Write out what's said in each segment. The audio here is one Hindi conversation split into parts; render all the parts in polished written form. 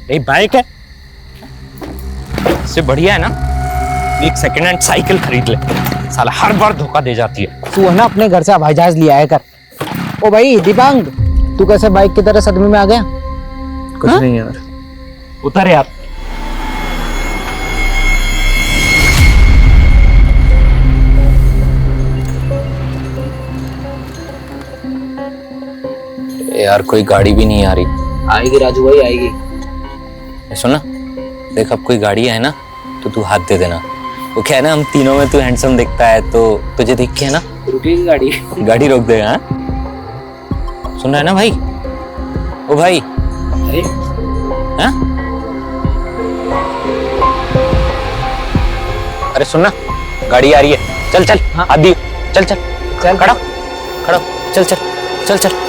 यही बाइक है, इससे बढ़िया है ना एक सेकंड हैंड साइकिल खरीद ले, साला हर बार धोखा दे जाती है। तू है ना अपने घर से हवाई जहाज लिया है कर। ओ भाई दीपांग, तू कैसे बाइक की तरह सदमे में आ गया? कुछ नहीं यार, उतर यार। यार कोई गाड़ी भी नहीं आ रही। आएगी राजू भाई, आएगी। सुना, देख अब कोई गाड़ी है ना तो तू हाथ दे देना। वो क्या है ना, हम तीनों में तू हैंडसम दिखता है तो तुझे देख के है ना रुकेगी गाड़ी। गाड़ी रोक देगा। हाँ सुन रहा है ना भाई? ओ भाई, अरे हाँ? अरे सुनना, गाड़ी आ रही है, चल चल। हाँ आदि, चल चल चल, खड़ा खड़ा, चल चल चल चल।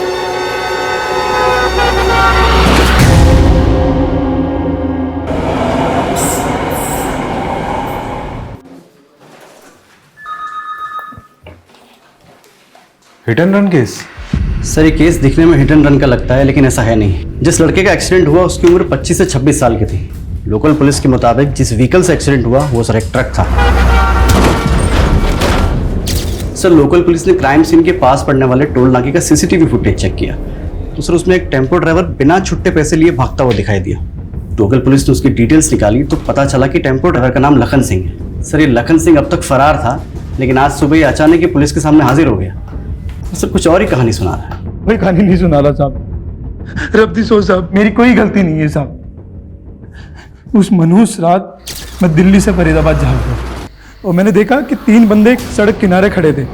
Hit and run case? Sir ये केस दिखने में हिट एंड रन का लगता है, लेकिन ऐसा है नहीं। जिस लड़के का एक्सीडेंट हुआ उसकी उम्र 25 से 26 साल की थी। लोकल पुलिस के मुताबिक जिस व्हीकल से एक्सीडेंट हुआ वो सर एक ट्रक था। सर लोकल पुलिस ने क्राइम सीन के पास पड़ने वाले टोल नाके का सीसीटीवी फुटेज चेक किया तो सर उसमें एक टेम्पो ड्राइवर बिना छुट्टे पैसे लिए भागता हुआ दिखाई दिया। लोकल पुलिस ने उसकी डिटेल्स निकाली तो पता चला कि टेम्पो ड्राइवर का नाम लखन सिंह है। सर ये लखन सिंह अब तक फरार था, लेकिन आज सुबह अचानक ही पुलिस के सामने हाजिर हो गया। सर कुछ और ही कहानी सुना रहा है। कोई कहानी नहीं सुना रहा साहब। रब्दी सो साहब, मेरी कोई गलती नहीं है साहब। उस मनहूस रात मैं दिल्ली से फरीदाबाद जा रहा और मैंने देखा कि 3 बंदे सड़क किनारे खड़े थे।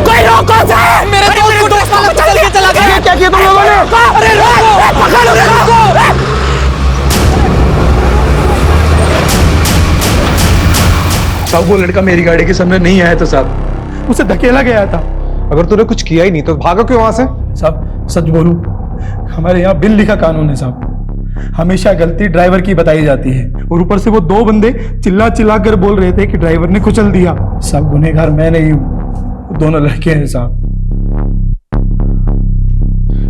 कोई रोको सर, मेरे दोस्त को चल के चला गया। क्या किया तुम लोगों ने? अरे रोको, पकड़ो रोको। साहब वो लड़का मेरी गाड़ी के सामने नहीं आया था साहब, उसे धकेला गया था। अगर तूने कुछ किया ही नहीं तो भागो क्यों वहां से? साहब सच बोलूं, हमारे यहाँ बिन लिखा कानून है साहब, हमेशा गलती ड्राइवर की बताई जाती है। और ऊपर से वो 2 बंदे चिल्ला चिल्ला कर बोल रहे थे कि ड्राइवर ने कुचल दिया। सब गुनहगार मैं नहीं हूँ, दोनों लड़के हैं साहब।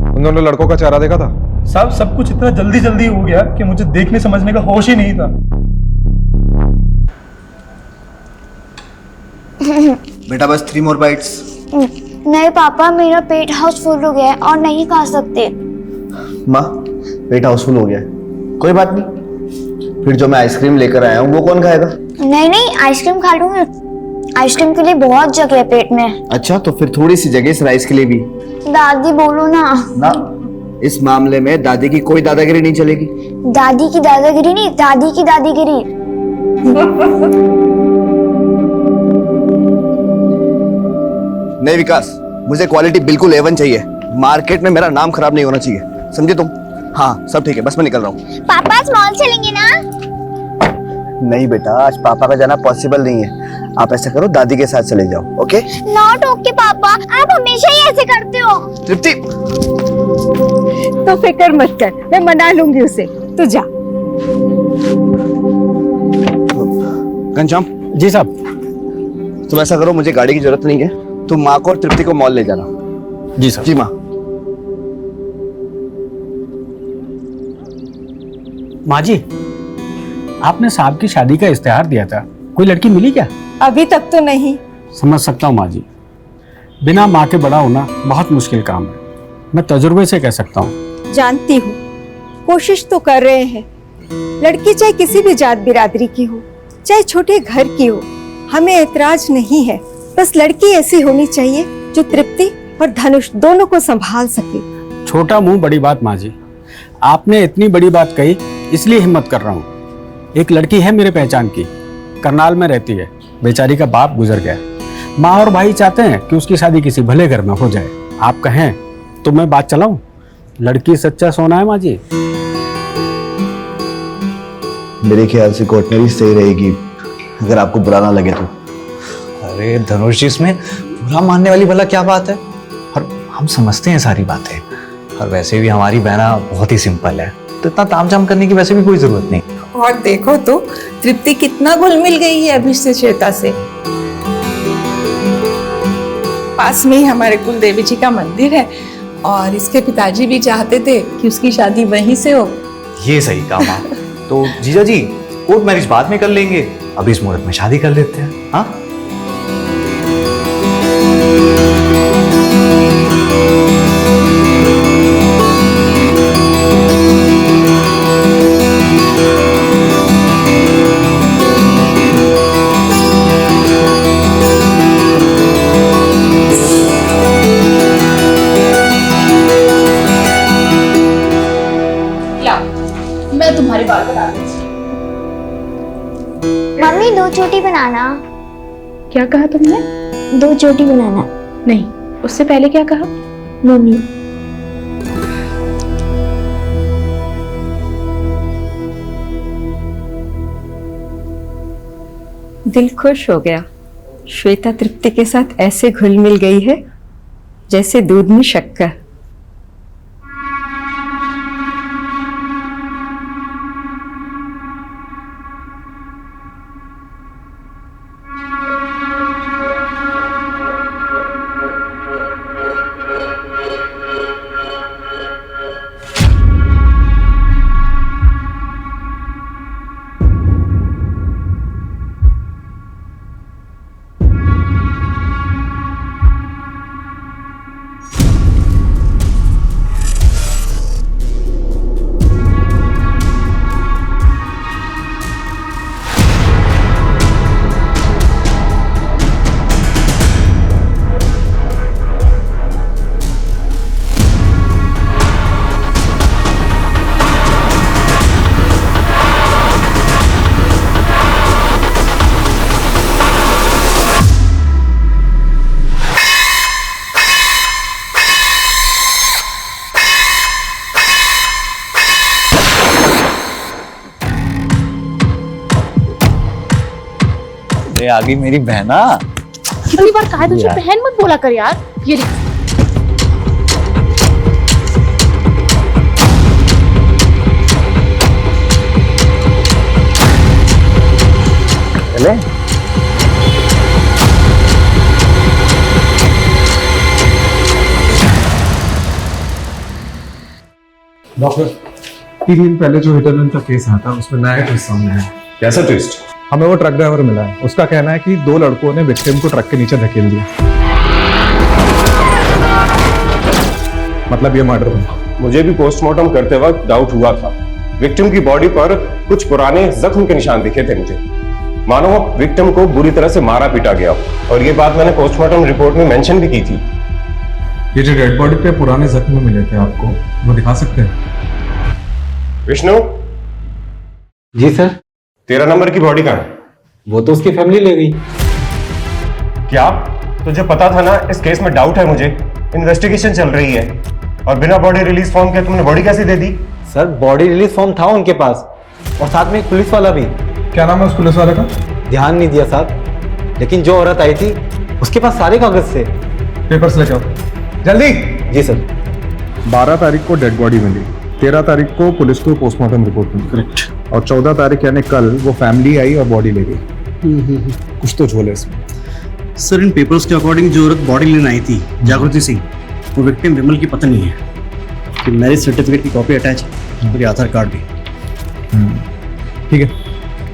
उन दोनों लड़कों का चेहरा देखा था? साहब सब कुछ इतना जल्दी जल्दी हो गया कि मुझे देखने समझने का होश ही नहीं था। बेटा बस 3 more bites। नहीं पापा, मेरा पेट हाउसफुल हो गया है और नहीं खा सकते। माँ पेट हाउसफुल हो गया है, कोई बात नहीं। फिर जो मैं आइसक्रीम लेकर आया हूँ वो कौन खाएगा? नहीं नहीं, आइसक्रीम खा लूंगी। आइसक्रीम के लिए बहुत जगह है पेट में। अच्छा तो फिर थोड़ी सी जगह इस राइस के लिए भी। दादी बोलो ना। ना, इस मामले में दादी की कोई दादागिरी नहीं चलेगी। दादी की दादागिरी नहीं, दादी की दादीगिरी। नहीं विकास, मुझे क्वालिटी बिल्कुल A1 चाहिए। मार्केट में मेरा नाम खराब नहीं होना चाहिए, समझे तुम? हाँ सब ठीक है, बस मैं निकल रहा हूँ। पापा आज मॉल चलेंगे ना? नहीं बेटा, आज पापा का जाना पॉसिबल नहीं है। आप ऐसा करो, दादी के साथ चले जाओ। ओके? नॉट ओके पापा, आप हमेशा ही ऐसे करते हो। तृप्ति, तो फिक्र मत कर, मैं मना लूंगी उसे, तू जा। घनश्याम जी साहब। तुम ऐसा करो, मुझे गाड़ी की जरूरत नहीं है, तुम माँ को और तृप्ति को मॉल ले जाना। जी साहब। जी माँ। माँ जी, आपने साहब की शादी का इश्तेहार दिया था, कोई लड़की मिली क्या? अभी तक तो नहीं। समझ सकता हूँ माँ जी, बिना माँ के बड़ा होना बहुत मुश्किल काम है। मैं तजुर्बे से कह सकता हूँ। जानती हूँ, कोशिश तो कर रहे हैं। लड़की चाहे किसी भी जात बिरादरी की हो, चाहे छोटे घर की हो, हमें ऐतराज नहीं है। बस लड़की ऐसी होनी चाहिए जो तृप्ति और धनुष दोनों को संभाल सके। छोटा मुंह बड़ी बात माँ जी, आपने इतनी बड़ी बात कही इसलिए हिम्मत कर रहा हूँ। एक लड़की है मेरे पहचान की, करनाल में रहती है, बेचारी का बाप गुजर गया। माँ और भाई चाहते हैं कि उसकी शादी किसी भले घर में हो जाए। आप कहें तो मैं बात चलाऊं? लड़की सच्चा सोना है माँ जी। मेरे ख्याल से कोर्टनरी सही रहेगी, अगर आपको बुरा ना लगे तो। अरे धनुष जी, इसमें बुरा मानने वाली भला क्या बात है? और हम समझते हैं सारी बातें, और वैसे भी हमारी बहना बहुत ही सिंपल है, तो इतना तामझाम करने की वैसे भी कोई जरूरत नहीं। और देखो तो तृप्ति कितना घुल मिल गई है अभी से श्वेता से। पास में ही हमारे कुल देवी जी का मंदिर है, और इसके पिताजी भी चाहते थे कि उसकी शादी वहीं से हो। ये सही कहा माँ। तो जीजा जी कोर्ट मैरिज बाद में कर लेंगे, अभी इस मुहूर्त में शादी कर लेते हैं। हाँ मैं तुम्हारे बाल बना दूंगी। मम्मी 2 चोटी बनाना। क्या कहा तुमने? 2 चोटी बनाना। नहीं, उससे पहले क्या कहा? मम्मी दिल खुश हो गया। श्वेता तृप्ति के साथ ऐसे घुल मिल गई है जैसे दूध में शक्कर। आ गई मेरी बहना। कितनी बार कहा तुझे बहन मत बोला कर यार। ये चले डॉक्टर 3 दिन पहले जो हिट एंड रन का केस आया था उसमें नया ट्विस्ट सामने आया। कैसा ट्विस्ट? हमें वो ट्रक ड्राइवर मिला है, उसका कहना है कि 2 लड़कों ने विक्टिम को ट्रक के नीचे धकेल दिया। मतलब ये मर्डर हुआ। मुझे भी पोस्टमार्टम करते वक्त डाउट हुआ था। विक्टिम की बॉडी पर कुछ पुराने जख्म के निशान दिखे थे मुझे, मानो विक्टिम को बुरी तरह से मारा पीटा गया। और ये बात मैंने पोस्टमार्टम रिपोर्ट में मेंशन भी की थी। ये जो डेड बॉडी पे पुराने जख्म मिले थे आपको, वो दिखा सकते हैं? विष्णु जी सर। 13 नंबर की बॉडी कहाँ है? वो तो उसकी फैमिली ले गई। क्या तुझे पता था ना इस केस में डाउट है मुझे, इन्वेस्टिगेशन चल रही है, और बिना बॉडी रिलीज फॉर्म के तुमने बॉडी कैसे दे दी? सर बॉडी रिलीज फॉर्म था उनके पास, और साथ में एक पुलिस वाला भी। क्या नाम है उस पुलिस वाले का? ध्यान नहीं दिया साहब, लेकिन जो औरत आई थी उसके पास सारे कागज थे। पेपर्स लेके आओ जल्दी। जी सर। 12 तारीख को डेड बॉडी मिली, 13 तारीख को पुलिस को पोस्टमार्टम रिपोर्ट मिली, करेक्ट। और 14 तारीख यानी कल वो फैमिली आई और बॉडी ले गई। कुछ तो झोल है इसमें। सर इन पेपर्स के अकॉर्डिंग जो औरत बॉडी लेने आई थी, जागृति सिंह, वो विक्टिम विमल की पत्नी है। कि मैरिज सर्टिफिकेट की कॉपी अटैच है, और आधार कार्ड भी। ठीक है,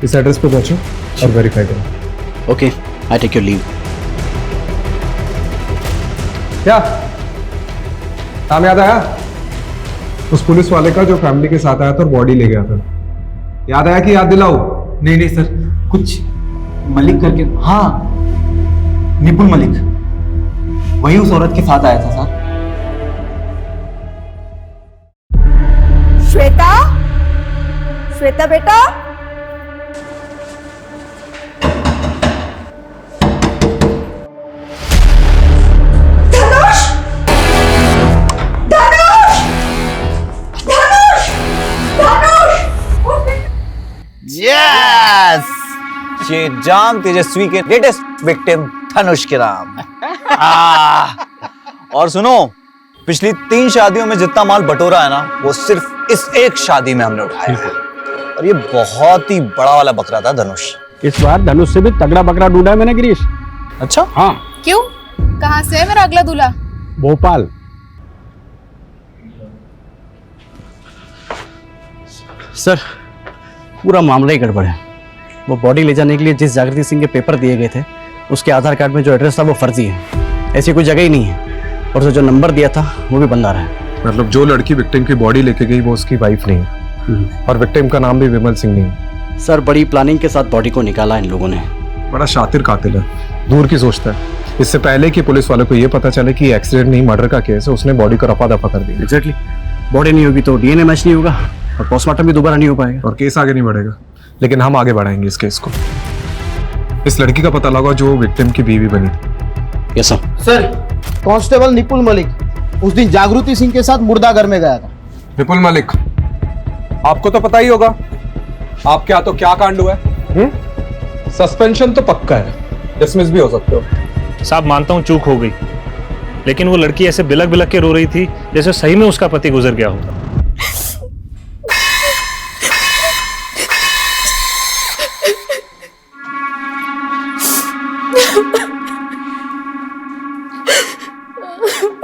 इस एड्रेस पे पहुंचो और वेरीफाई करो। Okay, I take your leave. क्या नाम याद आया उस पुलिस वाले का जो फैमिली के साथ आया था और बॉडी ले गया था? याद आया कि याद दिलाओ? नहीं नहीं सर, कुछ मलिक करके, हाँ निपुण मलिक, वही उस औरत के साथ आया था सर। श्वेता, श्वेता बेटा, यस, ये जाम तेजस्वी के लेटेस्ट विक्टिम धनुष के नाम। और सुनो, पिछली 3 शादियों में जितना माल बटोरा है ना, वो सिर्फ इस एक शादी में हमने उठाया है। और ये बहुत ही बड़ा वाला बकरा था धनुष। इस बार धनुष से भी तगड़ा बकरा ढूंढा है मैंने गिरीश। अच्छा? हाँ। क्यों? कहाँ से है मेरा अगला दूल्हा? भोपाल। सर पूरा मामला ही गड़बड़ है। वो बॉडी ले जाने के लिए जिस जागृति सिंह के पेपर दिए गए थे उसके आधार कार्ड में जो एड्रेस था वो फर्जी है, ऐसी कोई जगह ही नहीं है। और जो नंबर दिया था वो भी बंद आ रहा है। मतलब जो लड़की विक्टिम की बॉडी लेके गई वो उसकी वाइफ नहीं है और विक्टिम का नाम भी विमल सिंह नहीं है। सर बड़ी प्लानिंग के साथ बॉडी को निकाला इन लोगों ने। बड़ा शातिर कातिल है, दूर की सोचता है। इससे पहले कि पुलिस वालों को ये पता चले कि एक्सीडेंट नहीं मर्डर का केस है, उसने बॉडी को रफा दफा कर दिया। एग्जैक्टली, बॉडी नहीं होगी तो डीएनए मैच नहीं होगा और पोस्टमार्टम भी दोबारा नहीं हो पाएगा और केस आगे नहीं बढ़ेगा। लेकिन हम आगे बढ़ाएंगे इस केस को। इस लड़की का पता लगा जो विक्टिम की बीवी बनी थी। Yes sir. Sir, constable nipple Malik उस दिन जागृति सिंह के साथ मुर्दाघर में गया था। विपुल मलिक, आपको तो पता ही होगा आपके हाथों क्या कांड हुआ है। सस्पेंशन तो पक्का है, डिसमिस भी हो सकते हो। साहब मानता हूँ चूक हो गई, लेकिन वो लड़की ऐसे बिलक बिलक के रो रही थी जैसे सही में उसका पति गुजर गया होगा।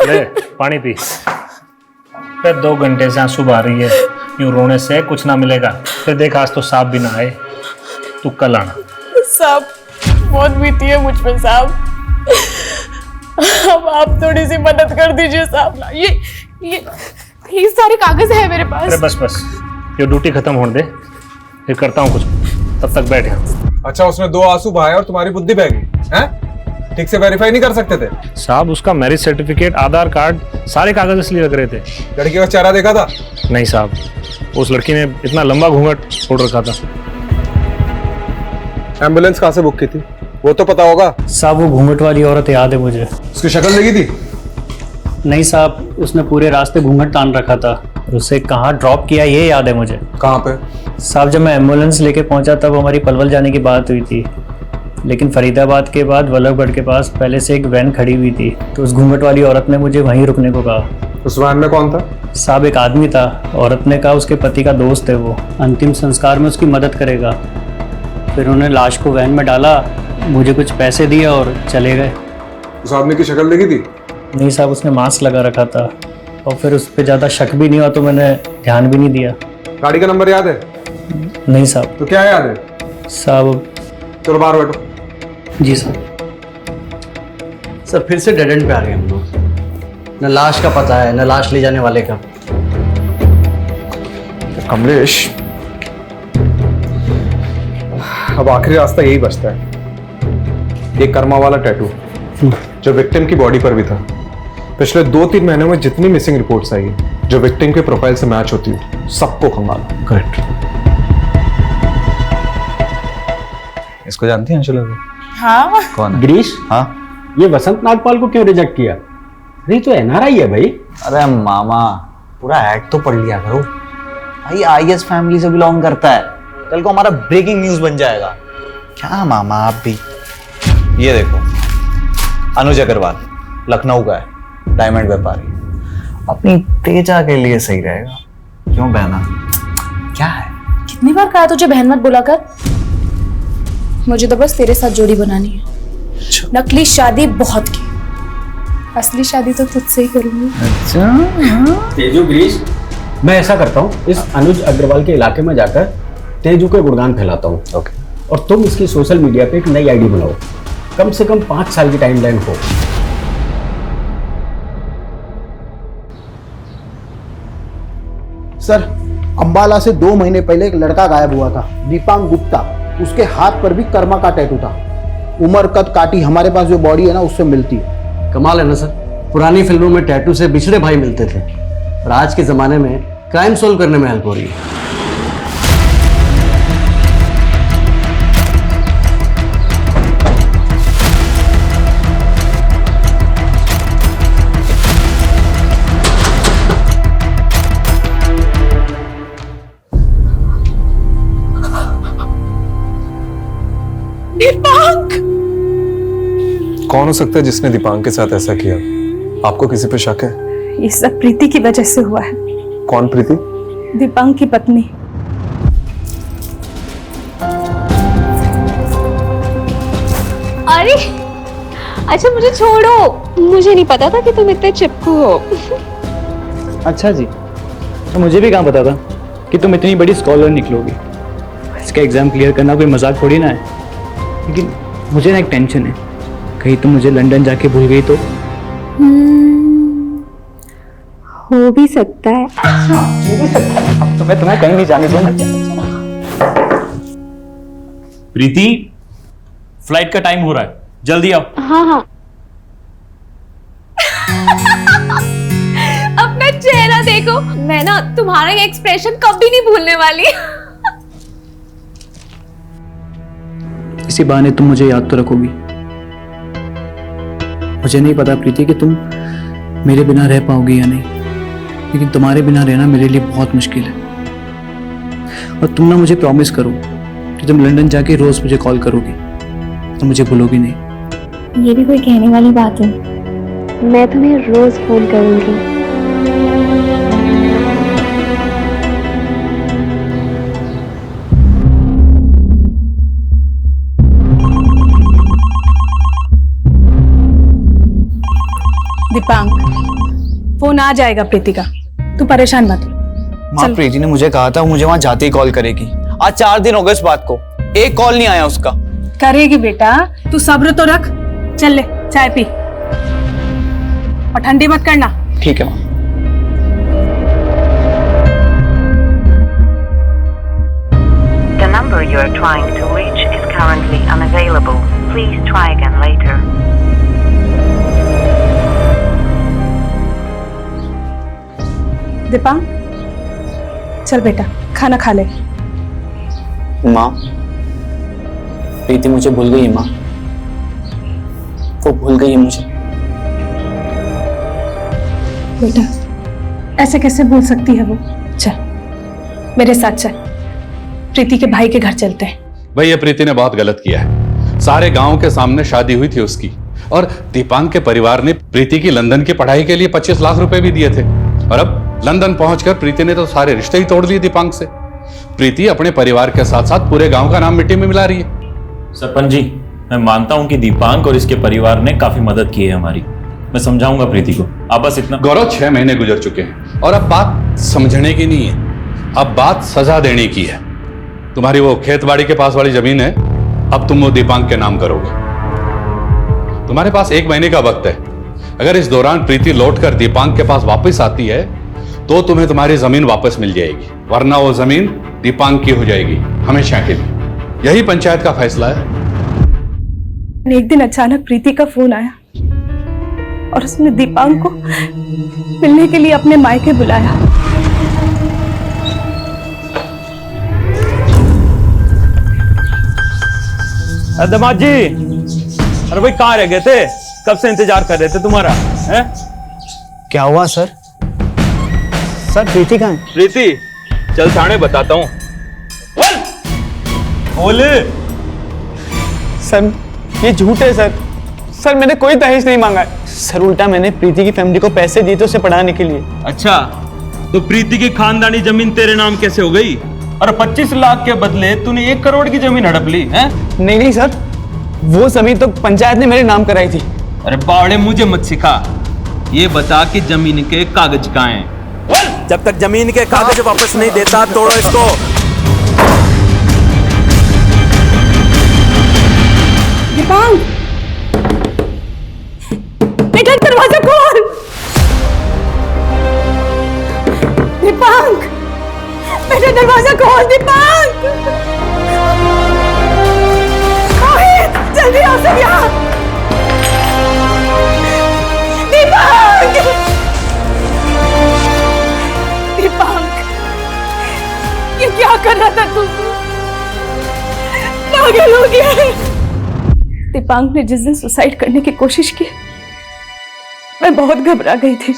ले पानी पी। फिर 2 घंटे से आंसू बहा रही है, यूं रोने से कुछ ना मिलेगा। फिर देख आज तो सांप भी ना आए, तू कल आना। साहब बहुत बीती है मुझ पे साहब, अब आप थोड़ी सी मदद कर दीजिए साहब। ये सारे कागज है मेरे पास। अरे बस बस, ये ड्यूटी खत्म होने दे, फिर करता हूँ कुछ, तब तक बैठ यहाँ। अच्छा, उसने 2 आंसू बहाए और तुम्हारी बुद्धि बह गई हैं? ठीक से वेरीफाई नहीं कर सकते थे? साहब उसका मैरिज सर्टिफिकेट, आधार कार्ड, सारे कागज इसलिए लग रहे थे। लड़की का चेहरा देखा था? नहीं साहब, उस लड़की ने इतना लंबा घूंघट ओढ़ रखा था। एम्बुलेंस कहाँ से बुक की थी वो तो पता होगा? साहब वो घूंघट वाली औरत याद है मुझे। उसकी शक्ल देखी थी? नहीं साहब, उसने पूरे रास्ते घूंघट तान रखा था। उसे कहाँ ड्रॉप किया ये याद है मुझे। कहाँ पे? साहब जब मैं एम्बुलेंस लेके पहुंचा तब हमारी पलवल जाने की बात हुई थी, लेकिन फरीदाबाद के बाद वल्लभगढ़ के पास पहले से एक वैन खड़ी हुई थी, तो उस घूंघट वाली औरत ने मुझे वहीं रुकने को कहा। उस वैन में कौन था? साहब एक आदमी था। औरत ने कहा उसके पति का दोस्त है, वो अंतिम संस्कार में उसकी मदद करेगा। फिर उन्होंने लाश को वैन में डाला, मुझे कुछ पैसे दिए और चले गए। उस आदमी की शक्ल देखी थी? नहीं साहब, उसने मास्क लगा रखा था और फिर उस पर ज़्यादा शक भी नहीं हुआ तो मैंने ध्यान भी नहीं दिया। गाड़ी का नंबर याद है? नहीं साहब। तो क्या याद है? साहब चलो बाहर बैठो। जी सर। सर फिर से डेड एंड पे आ गए हम लोग। न लाश का पता है न लाश ले जाने वाले का। कमलेश, अब आखिरी रास्ता यही बचता है, ये कर्मा वाला टैटू जो विक्टिम की बॉडी पर भी था। पिछले 2-3 महीनों में जितनी मिसिंग रिपोर्ट्स आई जो विक्टिम के प्रोफाइल से मैच होती है, सबको खंगालो। करेक्ट। इसको जानती हैं अंशुला को? हाँ। कौन है? गिरीश, हाँ, ये वसंत नागपाल को क्यों रिजेक्ट किया? अरे तो एनआरआई है भाई। अरे मामा, पूरा ऐड तो पढ़ लिया करो भाई। आईएस फैमिली से बिलोंग करता है, कल को हमारा ब्रेकिंग न्यूज बन जाएगा। क्या मामा आप भी। ये देखो, अनुज अग्रवाल, लखनऊ का है, डायमंड व्यापारी। अपनी तेजा के लिए सही रहेगा। क्यों बहना? क्या है? कितनी बार कहा तुझे बहन मत बुला कर। मुझे तो बस तेरे साथ जोड़ी बनानी है। नकली शादी बहुत की, असली शादी तो तुझसे ही करूंगी। अच्छा तेजू गिरीश, मैं ऐसा करता हूँ, इस अनुज अग्रवाल के इलाके में जाकर तेजू के गुणगान फैलाता हूँ। ओके। और तुम इसकी सोशल मीडिया पे एक नई आईडी बनाओ, कम से कम 5 साल की टाइमलाइन हो। सर, अंबाला से 2 महीने पहले एक लड़का गायब हुआ था, दीपांग गुप्ता। उसके हाथ पर भी कर्मा का टैटू था। उम्र कद काटी हमारे पास जो बॉडी है ना उससे मिलती है। कमाल है ना सर, पुरानी फिल्मों में टैटू से बिछड़े भाई मिलते थे और आज के जमाने में क्राइम सोल्व करने में हेल्प हो रही है। दीपांक! कौन हो सकता है जिसने दीपांक के साथ ऐसा किया? आपको किसी पे शक है? ये सब प्रीति की वजह से हुआ है। कौन प्रीति? दीपांक की पत्नी। अरे अच्छा मुझे छोड़ो, मुझे नहीं पता था कि तुम इतने चिपकू हो। अच्छा जी, तो मुझे भी कहाँ पता था कि तुम इतनी बड़ी स्कॉलर निकलोगी। इसका एग्ज़ाम क्लियर करना कोई मजाक थोड़ी ना है। लेकिन मुझे ना एक टेंशन है, कहीं तुम मुझे लंदन जाके भूल गई तो। हो भी सकता है। अब तो मैं तुम्हें कहीं नहीं जाने दूंगा। प्रीति, फ्लाइट का टाइम हो रहा है, जल्दी आओ। हाँ हाँ। अपना चेहरा देखो, मैं ना तुम्हारा ये एक्सप्रेशन कभी नहीं भूलने वाली। इसी बहाने तुम मुझे याद तो रखोगी। मुझे नहीं पता प्रीति कि तुम मेरे बिना रह पाओगी या नहीं, लेकिन तुम्हारे बिना रहना मेरे लिए बहुत मुश्किल है। और तुम ना मुझे प्रॉमिस करो कि तुम लंदन जाके रोज मुझे कॉल करोगी, तो मुझे भूलोगी नहीं। ये भी कोई कहने वाली बात है? मैं तुम्हें रोज फोन करूंगी। दीपांक, फोन आ जाएगा प्रीति का, तू परेशान मत हो। माँ, प्रीति ने मुझे कहा था वो मुझे वहां जाते ही कॉल करेगी। आज 4 दिन हो गए इस बात को, एक कॉल नहीं आया उसका। करेगी बेटा, तू सब्र तो रख। चल ले चाय पी, और ठंडी मत करना। ठीक है माँ। The number you are trying to reach is currently unavailable. Please try again later. Deepank, चल बेटा खाना खा ले। माँ, प्रीति मुझे भूल गई है माँ, वो भूल गई है मुझे। बेटा ऐसे कैसे भूल सकती है वो? चल मेरे साथ चल, प्रीति के भाई के घर चलते हैं। भैया प्रीति ने बहुत गलत किया है। सारे गांव के सामने शादी हुई थी उसकी, और दीपांक के परिवार ने प्रीति की लंदन की पढ़ाई के लिए 25 लाख रुपए भी दिए थे, और अब लंदन पहुंचकर प्रीति ने तो सारे रिश्ते ही तोड़ दिए दीपांक से। प्रीति अपने परिवार के साथ साथ पूरे गांव का नाम मिट्टी में मिला रही है। सरपंच जी, मैं मानता हूं कि दीपांक और इसके परिवार ने काफी मदद की है हमारी। मैं समझाऊंगा प्रीति को, आप बस इतना। गौरव, 6 महीने गुजर चुके हैं और अब बात समझने की नहीं है, अब बात सजा देने की है। तुम्हारी वो खेतबाड़ी के पास वाली जमीन है, अब तुम वो दीपांक के नाम करोगे। तुम्हारे पास 1 महीने का वक्त है। अगर इस दौरान प्रीति लौटकर दीपांक के पास वापस आती है तो तुम्हें तुम्हारी जमीन वापस मिल जाएगी, वरना वो जमीन दीपांक की हो जाएगी हमेशा के लिए। यही पंचायत का फैसला है। एक दिन अचानक प्रीति का फोन आया और उसने दीपांक को मिलने के लिए अपने मायके बुलाया। दामाद जी, अरे भाई कहाँ रह गए थे? कब से इंतजार कर रहे थे तुम्हारा, हैं? क्या हुआ सर? सर प्रीति कहाँ है? प्रीति, चल थाने बताता हूँ। बोले सर ये झूठ है सर। सर मैंने कोई दहेज नहीं मांगा है सर, उल्टा मैंने प्रीति की फैमिली को पैसे दिए थे उसे पढ़ाने के लिए। अच्छा, तो प्रीति की खानदानी जमीन तेरे नाम कैसे हो गई? और 25 लाख के बदले तूने 1 करोड़ की जमीन हड़प ली है? नहीं सर, वो जमीन तो पंचायत ने मेरे नाम कराई थी। अरे बावड़े, मुझे मत सिखा, ये बता कि जमीन के कागज कहाँ हैं? जब तक जमीन के कागज वापस नहीं देता तोड़ो इसको। दीपांक, बेटा दरवाजा खोल। दीपांक, बेटा दरवाजा खोल। दीपांक, जल्दी आओ सब यहाँ। दीपांक, दीपांक, ये क्या कर रहा था तू? पागल हो गया है। दीपांक ने जिस दिन सुसाइड करने की कोशिश की, मैं बहुत घबरा गई थी,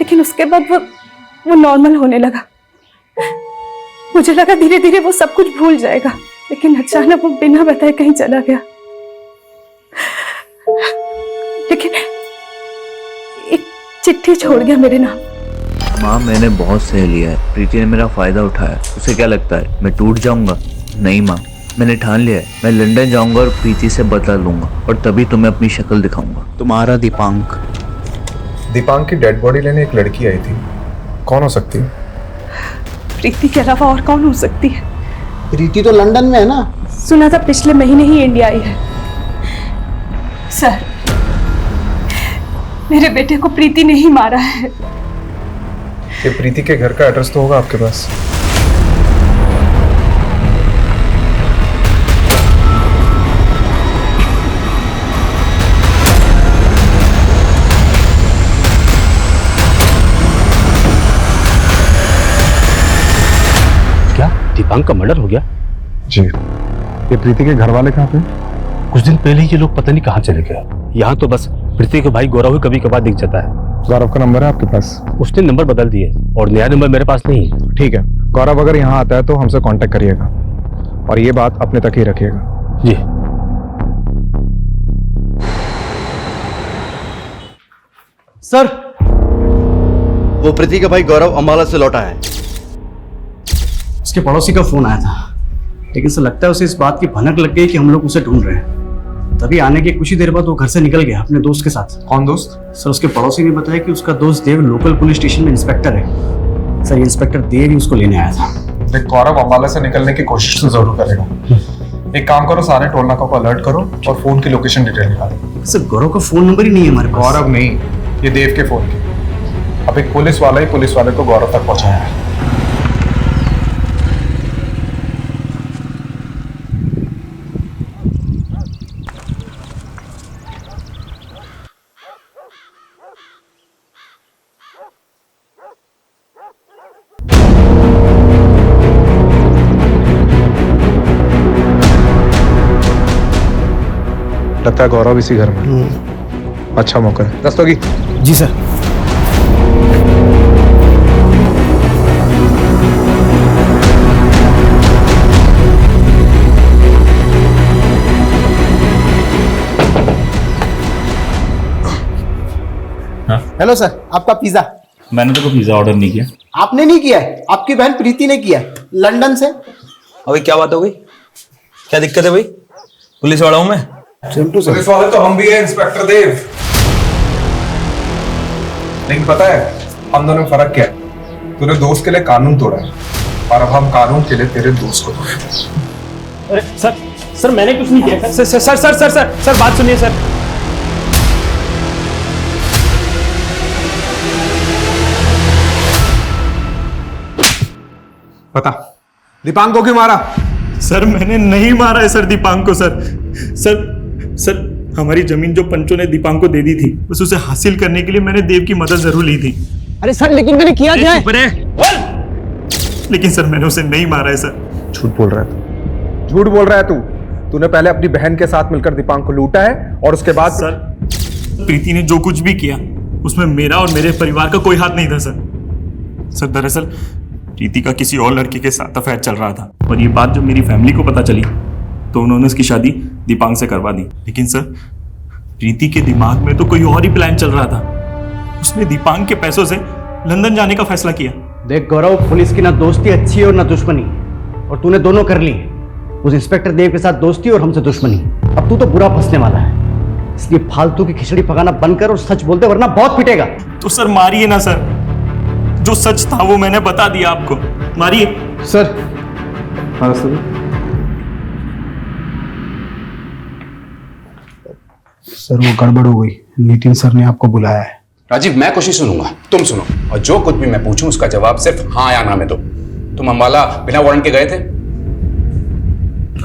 लेकिन उसके बाद वो नॉर्मल होने लगा। मुझे लगा धीरे धीरे वो सब कुछ भूल जाएगा, लेकिन अचानक वो बिना बताए कहीं चला गया। लेकिन एक चिट्ठी छोड़ गया मेरे नाम। माँ, मैंने बहुत सह लिया है। प्रीति ने मेरा फायदा उठाया। उसे क्या लगता है मैं टूट जाऊंगा? नहीं माँ, मैंने ठान लिया है, मैं लंदन जाऊंगा और प्रीति से बदला लूंगा, और तभी तुम्हें अपनी शक्ल दिखाऊंगा। तुम्हारा दीपांक। दीपांक की डेड बॉडी लेने एक लड़की आई थी, कौन हो सकती है? प्रीति के अलावा और कौन हो सकती है? प्रीति तो लंदन में है ना। सुना था पिछले महीने ही इंडिया आई है। सर, मेरे बेटे को प्रीति ने ही मारा है। ये प्रीति के घर का एड्रेस तो होगा आपके पास? क्या दीपांक का मर्डर हो गया? जी। ये प्रीति के घर वाले कहाँ पे? कुछ दिन पहले ही ये लोग पता नहीं कहाँ चले गए। यहाँ तो बस प्रीति के भाई गौरव ही कभी कभार दिख जाता है। गौरव का नंबर है आपके पास? उसने नंबर बदल दिए और नया नंबर मेरे पास नहीं है। ठीक है, गौरव अगर यहाँ आता है तो हमसे कांटेक्ट करिएगा और ये बात अपने तक ही रखिएगा। जी। सर, वो प्रीति का भाई गौरव अंबाला से लौटा है। उसके पड़ोसी का फोन आया था, लेकिन सर लगता है उसे इस बात की भनक लग गई कि हम लोग उसे ढूंढ रहे हैं। तभी आने के कुछ ही देर बाद वो घर से निकल गया अपने दोस्त के साथ। कौन दोस्त? सर, उसके पड़ोसी ने बताया कि उसका दोस्त देव लोकल पुलिस स्टेशन में इंस्पेक्टर है। सर, इंस्पेक्टर देव ही उसको लेने आया था। देख, गौरव अंबाला से निकलने की कोशिश तो जरूर करेगा। एक काम करो, सारे टोल नाकों को अलर्ट करो और फोन की लोकेशन डिटेल निकालो। सर, गौरव का फोन नंबर ही नहीं है हमारे पास। गौरव नहीं, ये देव के फोन की। अब एक पुलिस वाला ही पुलिस वाले को गौरव तक पहुंचाया है। लगता है गौरव इसी घर में। अच्छा मौका है। रस्तोगी? जी सर। हेलो सर, आपका पिज्जा। मैंने तो कोई पिज्जा ऑर्डर नहीं किया। आपने नहीं किया है, आपकी बहन प्रीति ने किया है, लंदन से। अभी क्या बात हो गई? क्या दिक्कत है भाई? पुलिस वाला हूं मैं। पुलिस वाले तो हम भी है इंस्पेक्टर देव। लेकिन पता है हम दोनों में फर्क क्या है? तूने दोस्त के लिए कानून तोड़ा है और अब हम कानून के लिए तेरे दोस्त को तोड़े। अरे सर मैंने कुछ नहीं किया। सर बात सुनिए सर। बता, दीपांक को क्यों मारा? सर, मैंने नहीं मारा है सर दीपांक को। सर हमारी जमीन जो पंचों ने दीपांक को दे दी थी, बस उसे हासिल करने के लिए मैंने देव की मदद जरूर ली थी। अरे सर, लेकिन मैंने किया क्या है? लेकिन सर मैंने उसे नहीं मारा है सर। झूठ बोल रहा है तू, झूठ बोल रहा है तू। तूने पहले अपनी बहन के साथ मिलकर दीपांक को लूटा है और उसके बाद सर प्रीति ने जो कुछ भी किया उसमें मेरा और मेरे परिवार का कोई हाथ नहीं था सर। दरअसल प्रीति का किसी और लड़के के साथ अफेयर चल रहा था और ये बात जब मेरी फैमिली को पता चली तो उन्होंने उसकी शादी दीपांक से करवा दी। लेकिन सर प्रीति के दिमाग में तो कोई और ही प्लान चल रहा था। उसने दीपांक के पैसों से लंदन जाने का फैसला किया। देख गौरव, पुलिस की ना दोस्ती अच्छी है और ना दुश्मनी, और तूने दोनों कर ली। उस इंस्पेक्टर देव के साथ दोस्ती और हमसे दुश्मनी। अब तू तो बुरा फंसने वाला है, इसलिए फालतू की खिचड़ी पकाना बंद कर और सच बोलते, वरना बहुत पिटेगा। तो सर मारिए ना सर, जो सच था वो मैंने बता दिया आपको, मारिए सर। हाँ सर, वो गड़बड़ हो गई, नितिन सर ने आपको बुलाया है। राजीव, मैं कुछ नहीं सुनूंगा, तुम सुनो, और जो कुछ भी मैं पूछूं उसका जवाब सिर्फ हाँ या ना में दो। तुम अंबाला बिना वारंट के गए थे?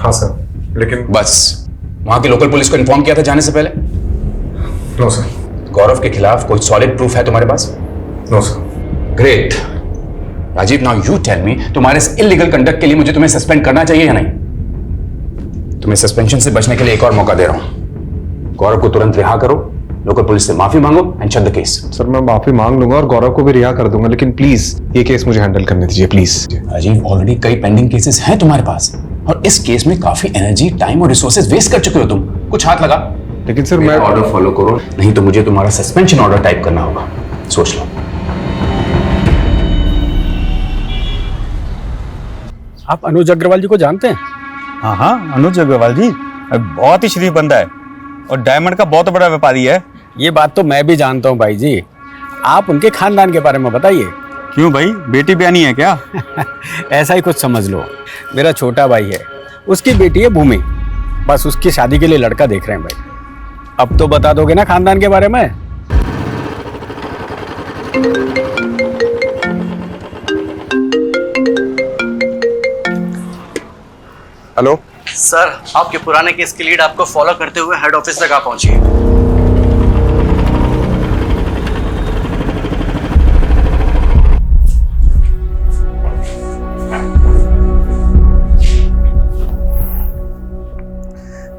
हाँ सर, लेकिन बस वहां की लोकल पुलिस को इन्फॉर्म किया था जाने से पहले? No sir. गौरव के खिलाफ कोई सॉलिड प्रूफ है तुम्हारे पास? No sir. Great. Rajiv, now you tell me, तुम्हारे इस इलीगल कंडक्ट के लिए मुझे तुम्हें सस्पेंड करना चाहिए या नहीं? तुम्हें सस्पेंशन से बचने के लिए एक और मौका दे रहा हूं। गौरव को तुरंत रिहा करो, लोकल पुलिस से माफी मांगो and shut the case. Sir, मैं माफी मांग लूंगा और गौरव को भी रिहा कर दूंगा, लेकिन प्लीज ये केस मुझे हैंडल करने दीजिए प्लीज। राजीव, ऑलरेडी कई पेंडिंग केसेस हैं तुम्हारे पास और इस केस में काफी एनर्जी, टाइम और रिसोर्सेज वेस्ट कर चुके हो तुम। कुछ हाथ लगा। लेकिन सर मैं ऑर्डर फॉलो करो, नहीं तो मुझे तुम्हारा सस्पेंशन ऑर्डर टाइप करना होगा। सोच लो। आप अनुज अग्रवाल जी को जानते हैं? हाँ, अनुज अग्रवाल जी बहुत ही शरीफ बंदा है और डायमंड का बहुत बड़ा व्यापारी है। ये बात तो मैं भी जानता हूँ भाई जी। आप उनके खानदान के बारे में बताइए। क्यों भाई, बेटी ब्यानी है क्या? ऐसा ही कुछ समझ लो। मेरा छोटा भाई है, उसकी बेटी है भूमि, बस उसकी शादी के लिए लड़का देख रहे हैं भाई। अब तो बता दोगे ना खानदान के बारे में? हेलो सर, आपके पुराने केस की लीड आपको फॉलो करते हुए हेड ऑफिस तक आ पहुंची है।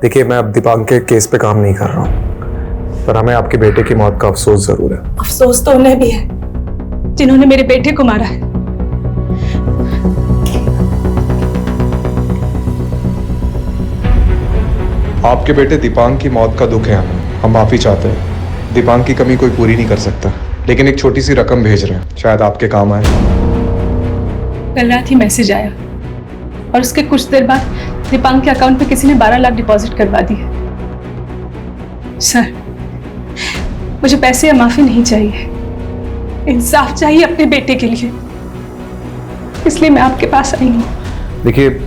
देखिए, मैं अब दीपांक के केस पे काम नहीं कर रहा हूँ, पर हमें आपके बेटे की मौत का अफसोस जरूर है। अफसोस तो उन्हें भी है जिन्होंने मेरे बेटे को मारा है। आपके बेटे दीपांक की मौत का दुख है हमें, हम माफी चाहते हैं। दीपांक की कमी कोई पूरी नहीं कर सकता, लेकिन एक छोटी सी रकम भेज रहे हैं, शायद आपके काम आए। कल रात ही मैसेज आया और उसके कुछ देर बाद दीपांक के अकाउंट पे किसी ने 12 लाख डिपॉजिट करवा दिए। सर, मुझे पैसे या माफी नहीं चाहिए, इंसाफ चाहिए अपने बेटे के लिए, इसलिए मैं आपके पास आई हूँ। देखिए,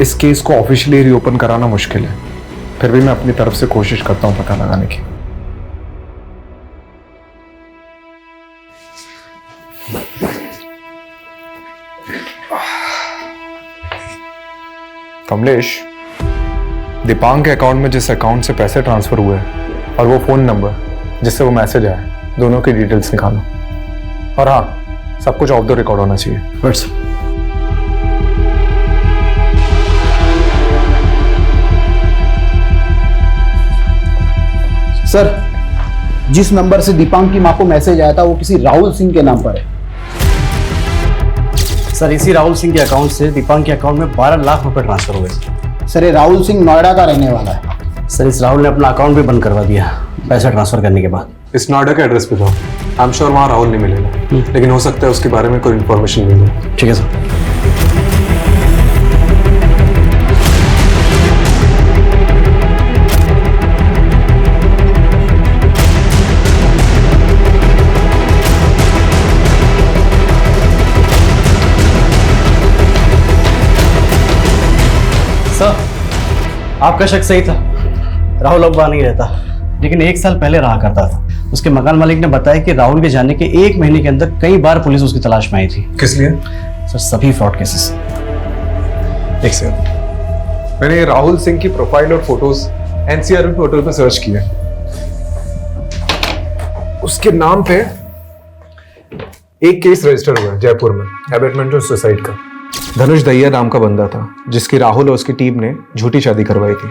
इस केस को ऑफिशियली रीओपन कराना मुश्किल है, फिर भी मैं अपनी तरफ से कोशिश करता हूँ पता लगाने की। कमलेश, दीपांक के अकाउंट में जिस अकाउंट से पैसे ट्रांसफर हुए और वो फोन नंबर जिससे वो मैसेज आया, दोनों की डिटेल्स निकालो। और हाँ, सब कुछ ऑफ द रिकॉर्ड होना चाहिए। बस सर, जिस नंबर से दीपांक की मां को मैसेज आया था वो किसी राहुल सिंह के नाम पर है। सर, इसी राहुल सिंह के अकाउंट से दीपांक के अकाउंट में 12 लाख रुपए ट्रांसफर हुए। सर, ये राहुल सिंह नोएडा का रहने वाला है। सर, इस राहुल ने अपना अकाउंट भी बंद करवा दिया पैसा ट्रांसफर करने के बाद। इस नोएडा के एड्रेस पे जाओ, आई एम श्योर वहाँ राहुल नहीं मिलेगा, लेकिन हो सकता है उसके बारे में कोई इन्फॉर्मेशन मिल जाए। ठीक है सर। सर, आपका शक सही था, राहुल अब वहाँ नहीं रहता, लेकिन 1 साल पहले रहा करता था। उसके मकान मालिक ने बताया कि राहुल के जाने के 1 महीने के अंदर कई बार पुलिस उसकी तलाश में आई थी। किस लिए? सर, सभी फ्रॉड केसेस। एक सेकंड, मैंने राहुल सिंह की प्रोफाइल और फोटोज एनसीआर पोर्टल पर सर्च किया। उसके नाम पे एक केस रजिस्टर हुआ है जयपुर में, एबेटमेंट और सुसाइड का। धनुष दहिया नाम का बंदा था, जिसकी राहुल और उसकी टीम ने झूठी शादी करवाई थी,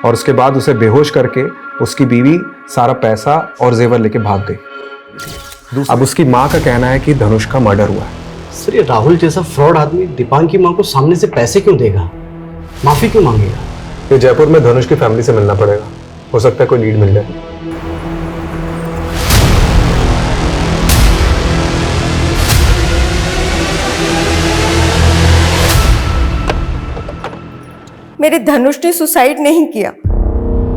और उसके बाद उसे बेहोश करके उसकी बीवी सारा पैसा और जेवर लेके भाग गई। अब उसकी माँ का कहना है कि धनुष का मर्डर हुआ है। सर, ये राहुल जैसा फ्रॉड आदमी दीपांक की माँ को सामने से पैसे क्यों देगा, माफी क्यों मांगेगा? ये जयपुर में धनुष की फैमिली से मिलना पड़ेगा, हो सकता है कोई लीड मिल जाए। मेरे धनुष ने सुसाइड नहीं किया,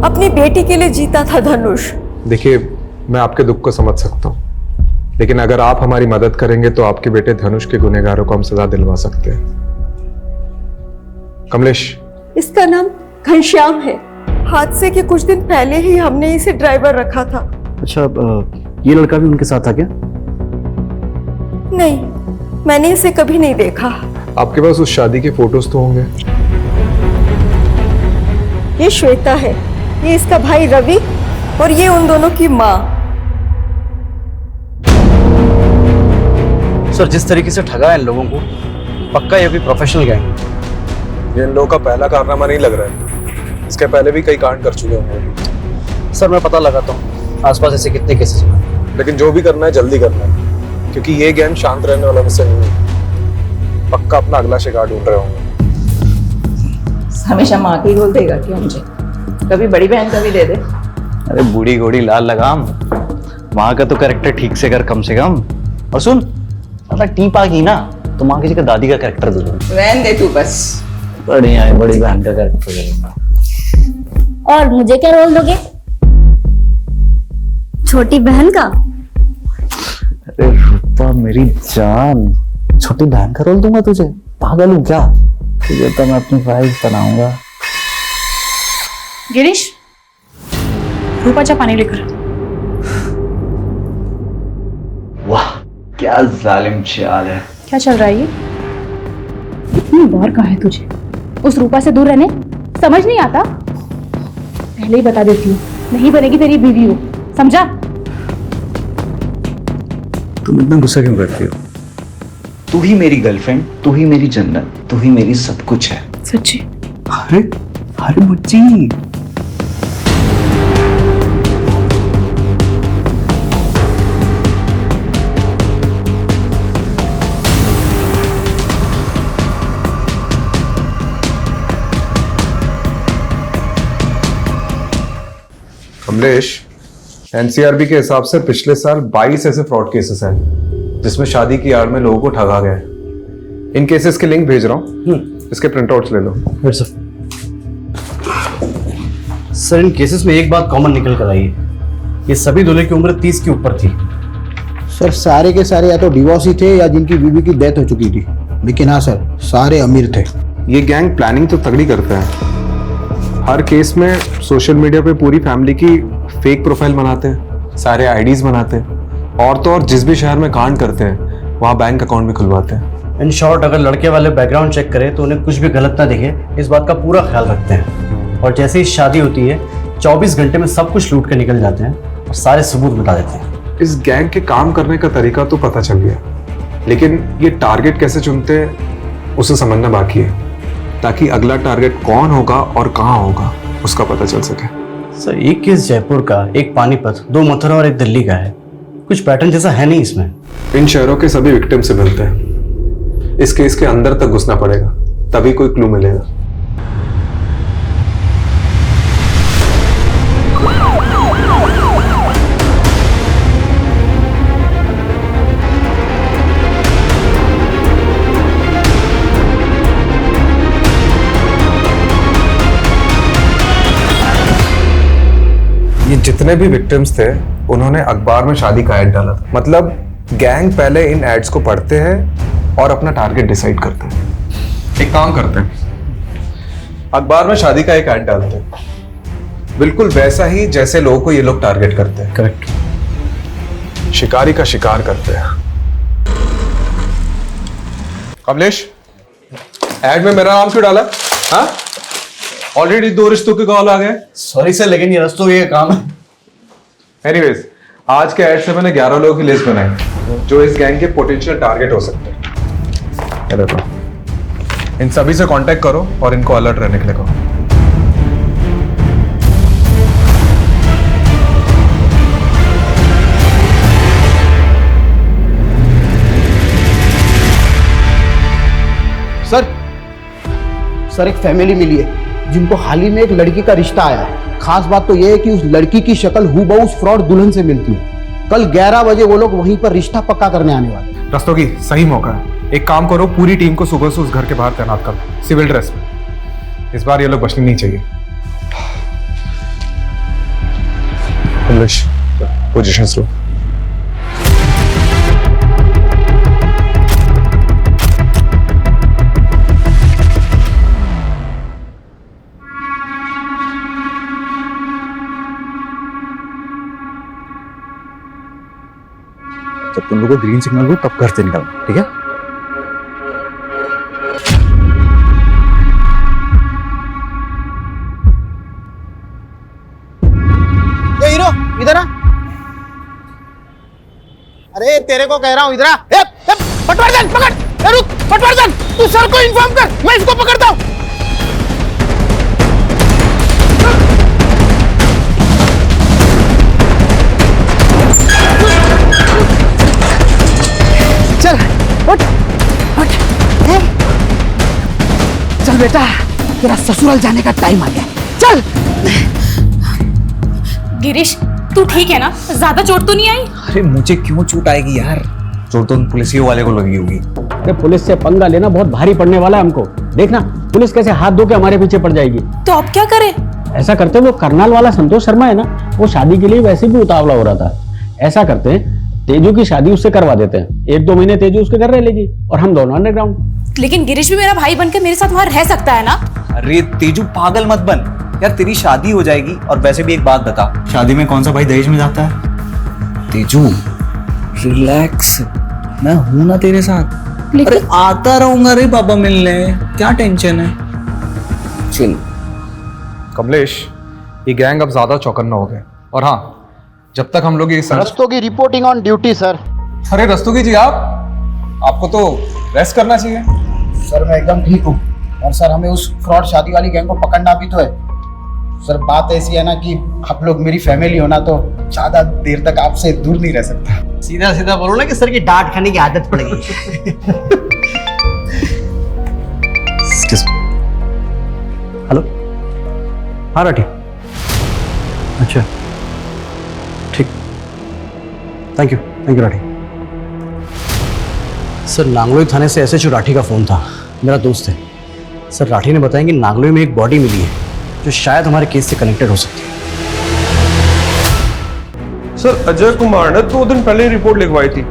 अपनी बेटी के लिए जीता था धनुष। देखिए, मैं आपके दुख को समझ सकता हूँ, लेकिन अगर आप हमारी मदद करेंगे तो आपके बेटे धनुष के गुनहगारों को हम सजा दिलवा सकते हैं। कमलेश, इसका नाम घनश्याम है। हादसे के कुछ दिन पहले ही हमने इसे ड्राइवर रखा था। अच्छा, ये लड़का भी उनके साथ था क्या? नहीं, मैंने इसे कभी नहीं देखा। आपके पास उस शादी के फोटोज तो होंगे? ये श्वेता है, ये इसका भाई रवि, और ये उन दोनों की माँ। सर, जिस तरीके से ठगा है इन लोगों को, पक्का ये भी प्रोफेशनल गैंग। ये इन लोगों का पहला कारनामा नहीं लग रहा है, इसके पहले भी कई कांड कर चुके होंगे। सर, मैं पता लगाता हूँ आसपास ऐसे कितने केसेस हैं, लेकिन जो भी करना है जल्दी करना है, क्योंकि ये गैंग शांत रहने वाला मुझसे नहीं है। पक्का अपना अगला शिकार ढूंढ रहे होंगे। हमेशा माँ की गोल देगा क्यों मुझे? कभी बड़ी बहन का भी दे दे। अरे बूढ़ी घोड़ी लाल लगाम, माँ का तो कैरेक्टर ठीक से कर कम से कम। और सुन, अगर टीप आ गई ना तो माँ की जगह दादी का कैरेक्टर दे दूंगा। रहने दे तू बस। बढ़िया है, बड़ी बहन का कैरेक्टर करूंगा। और मुझे क्या रोल दोगे? छोटी बहन का? अरे रूपा मेरी जान, छोटी बहन का रोल दूंगा तुझे? पागल हूँ क्या? तुझे तो मैं अपनी वाइफ बनाऊंगा। गिरीश, रूपा जा पानी लेकर। वाह क्या जालिम चाल है। क्या चल रहा है ये? इतनी बार कहा है तुझे उस रूपा से दूर रहने, समझ नहीं आता? पहले ही बता देती हूँ, नहीं बनेगी तेरी बीवी हो, समझा? तुम इतना गुस्सा क्यों करती हो? तू ही मेरी गर्लफ्रेंड, तू ही मेरी जन्नत, तू ही मेरी सब कुछ है। सच्ची? अरे अरे मुच्ची, कमलेश, एनसीआरबी के हिसाब से पिछले साल 22 ऐसे फ्रॉड केसेस हैं जिसमें शादी की आड़ में लोगों को ठगा गया है। इन केसेस के लिंक भेज रहा हूँ, इसके प्रिंटआउट्स ले लो। सर इन केसेस में एक बात कॉमन निकल कर आई है, ये सभी दूल्हे की उम्र 30 के ऊपर थी। सर सारे के सारे या तो डिवोर्सी थे या जिनकी बीवी की डेथ हो चुकी थी, लेकिन हाँ सर सारे अमीर थे। ये गैंग प्लानिंग तो तगड़ी करता है। हर केस में सोशल मीडिया पे पूरी फैमिली की फेक प्रोफाइल बनाते हैं, सारे आईडीज बनाते हैं, और तो और जिस भी शहर में कांड करते हैं वहाँ बैंक अकाउंट भी खुलवाते हैं। इन शॉर्ट अगर लड़के वाले बैकग्राउंड चेक करें तो उन्हें कुछ भी गलत ना दिखे, इस बात का पूरा ख्याल रखते हैं। और जैसे ही शादी होती है 24 घंटे में सब कुछ लूट के निकल जाते हैं और सारे सबूत मिटा देते हैं। इस गैंग के काम करने का तरीका तो पता चल गया, लेकिन ये टारगेट कैसे चुनते हैं उसे समझना बाकी है, ताकि अगला टारगेट कौन होगा और कहाँ होगा उसका पता चल सके। सर एक केस जयपुर का, एक पानीपत, 2 मथुरा और 1 दिल्ली का है। कुछ पैटर्न जैसा है नहीं इसमें। इन शहरों के सभी विक्टिम से मिलते हैं। इस केस के अंदर तक घुसना पड़ेगा, तभी कोई क्लू मिलेगा। ये जितने भी विक्टिम्स थे उन्होंने अखबार में शादी का ऐड डाला था। मतलब गैंग पहले इन एड्स को पढ़ते हैं और अपना टारगेट डिसाइड करते हैं। एक काम करते हैं, अखबार में शादी का एक ऐड डालते हैं, बिल्कुल वैसा ही जैसे लोगों को ये लोग टारगेट करते हैं। करेक्ट। शिकारी का शिकार करते हैं। कमलेश, ऐड में मेरा नाम क्यों डाला? हाँ, ऑलरेडी 2 रिश्तों के कॉल आ गए। सॉरी सर, लेकिन ये रिश्तों ये काम है। एनीवेज, आज के ऐड से मैंने 11 लोगों की लिस्ट बनाई जो इस गैंग के पोटेंशियल टारगेट हो सकते हैं। ये देखो, इन सभी से कांटेक्ट करो और इनको अलर्ट रहने के लिए कहो। सर एक फैमिली मिली है जिनको हाल ही में एक लड़की का रिश्ता आया है। खास बात तो यह है कि उस लड़की की शक्ल हूबहू उस फ्रॉड दुल्हन से मिलती है। कल 11 बजे वो लोग वहीं पर रिश्ता पक्का करने आने वाले हैं। रस्तों की सही मौका है। एक काम करो, पूरी टीम को सुबह से उस घर के बाहर तैनात कर दो, सिविल ड्रेस में। इस बार ये लोग बचने नहीं चाहिए। पोजीशंस लो। जब तुम लोग को ग्रीन सिग्नल हो तब घर से निकलना, ठीक है? ये हीरो इधर आ। अरे तेरे को कह रहा हूं इधर आ। पटवर्धन पकड़, रुक पटवर्धन, तू सर को इन्फॉर्म कर, मैं इसको पकड़ता हूं। चल उठ उठ। चल बेटा, तेरा ससुराल जाने का टाइम आ गया, चल। गिरीश, तू ठीक है ना? ज्यादा चोट तो नहीं आई? अरे मुझे क्यों चोट आएगी यार? चोट तो पुलिसियों वाले को लगी होगी। अरे पुलिस से पंगा लेना बहुत भारी पड़ने वाला है हमको। देखना पुलिस कैसे हाथ धो के हमारे पीछे पड़ जाएगी। तो अब क्या करें? ऐसा करते, वो करनाल वाला संतोष शर्मा है ना, वो शादी के लिए वैसे भी उतावला हो रहा था। ऐसा करते हैं, तेजू की शादी उससे करवा देते हैं, 1-2 महीने तेजू उसके घर रह लेगी और हम दोनों अंडरग्राउंड। लेकिन गिरीश भी मेरा भाई बनकर मेरे साथ वहां रह सकता है ना। अरे तेजू पागल मत बन यार, तेरी शादी हो जाएगी। और वैसे भी एक बात बता, शादी में कौन सा भाई दहेज में जाता है? तेजू रिलैक्स, मैं हूं ना तेरे साथ। अरे आता रहूंगा रे पापा मिलने, क्या टेंशन है, चिल। कमलेश, ये गैंग अब ज्यादा चौकन्ना हो गए। और हाँ, जब तक हम लोग ये Rastogi reporting on duty sir. अरे रस्तोगी जी, आपको तो रेस्ट करना चाहिए। सर मैं एकदम ठीक हूँ। और सर हमें उस फ्रॉड शादी वाली गैंग को पकड़ना भी तो है। सर बात ऐसी है ना कि आप लोग मेरी फैमिली हो ना, तो ज्यादा देर तक आपसे दूर नहीं रह सकता। सीधा सीधा बोलो ना कि सर की डांट खाने की आदत पड़ गई। हेलो, हाँ राठी, अच्छा ठीक, thank you Rathi. Sir Nangloi थाने से एसएचओ राठी का फोन था, मेरा दोस्त है। सर राठी ने बताया कि नांगलोई में एक बॉडी मिली है जो शायद हमारे केस से कनेक्टेड हो सकती है। सर अजय कुमार ने 2 दिन पहले रिपोर्ट लिखवाई थी,